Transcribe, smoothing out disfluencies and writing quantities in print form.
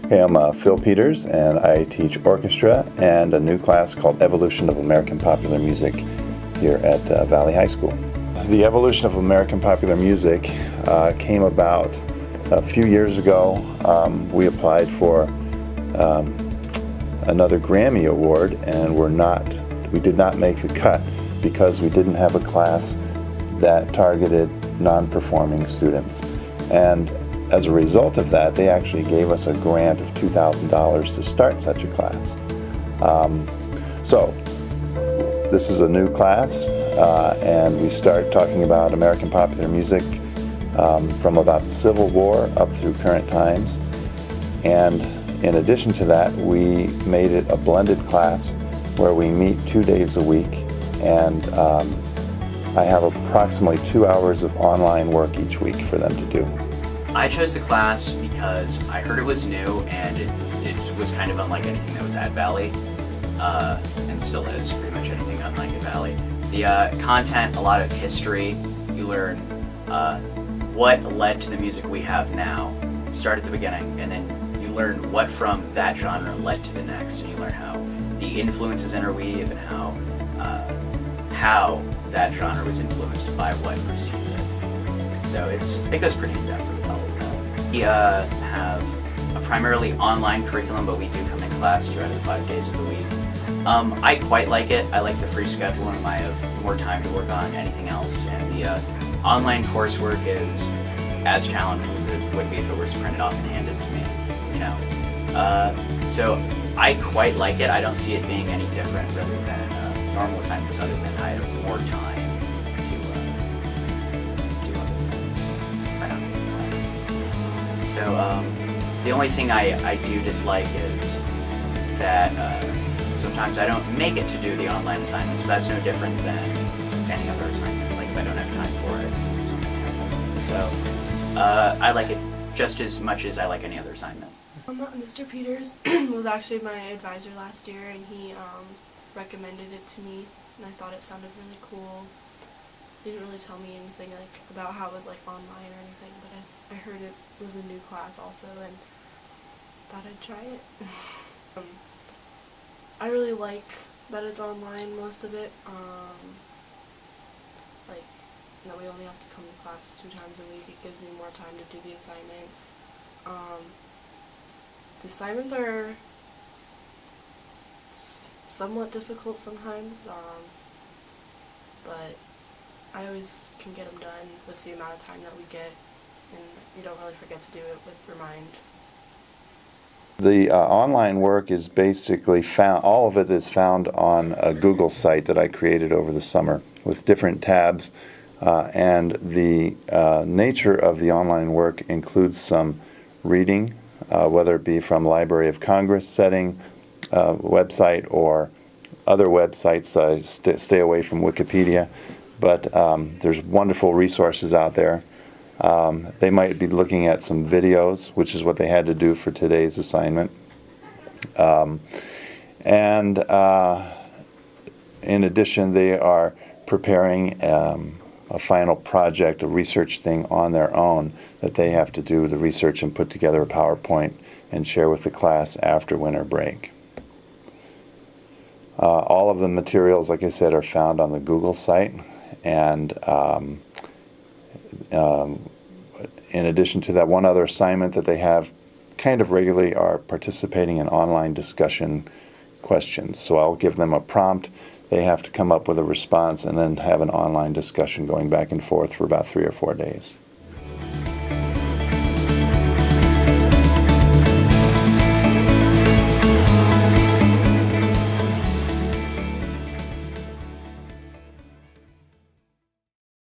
Okay, I'm Phil Peters, and I teach orchestra and a new class called Evolution of American Popular Music here at Valley High School. The evolution of American popular music came about a few years ago. We applied for another Grammy Award, and we did not make the cut because we didn't have a class that targeted non-performing students. And as a result of that, they actually gave us a grant of $2,000 to start such a class. So this is a new class, and we start talking about American popular music from about the Civil War up through current times. And in addition to that, we made it a blended class where we meet 2 days a week, and I have approximately 2 hours of online work each week for them to do. I chose the class because I heard it was new and it was kind of unlike anything that was at Valley, and still is pretty much anything unlike at Valley. The content, a lot of history, you learn what led to the music we have now, start at the beginning, and then you learn what from that genre led to the next, and you learn how the influences interweave and how that genre was influenced by what precedes it. So it goes pretty in depth with all of that. We have a primarily online curriculum, but we do come in class 2 out of the 5 days of the week. I quite like it. I like the free schedule, and I have more time to work on anything else. And the online coursework is as challenging as it would be if it was printed off and handed to me. You know, so I quite like it. I don't see it being any different really than normal assignments, other than I have more time to do other things. I don't need class. So the only thing I do dislike is that sometimes I don't make it to do the online assignments, but that's no different than any other assignment, like if I don't have time for it or something like that. So I like it just as much as I like any other assignment. Mr. Peters was actually my advisor last year, and he recommended it to me, and I thought it sounded really cool. He didn't really tell me anything about how it was online or anything, but I heard it was a new class also, and thought I'd try it. I really like that it's online, most of it. We only have to come to class 2 times a week. It gives me more time to do the assignments. The assignments are somewhat difficult sometimes, but I always can get them done with the amount of time that we get, and you don't really forget to do it with your mind. The online work is basically all of it is found on a Google site that I created over the summer with different tabs, and the nature of the online work includes some reading, whether it be from Library of Congress setting website or other websites. Stay away from Wikipedia, but there's wonderful resources out there. They might be looking at some videos, which is what they had to do for today's assignment. And in addition, they are preparing a final project, a research thing on their own that they have to do the research and put together a PowerPoint and share with the class after winter break. All of the materials, like I said, are found on the Google site, and in addition to that, one other assignment that they have kind of regularly are participating in online discussion questions. So I'll give them a prompt, they have to come up with a response, and then have an online discussion going back and forth for about 3 or 4 days.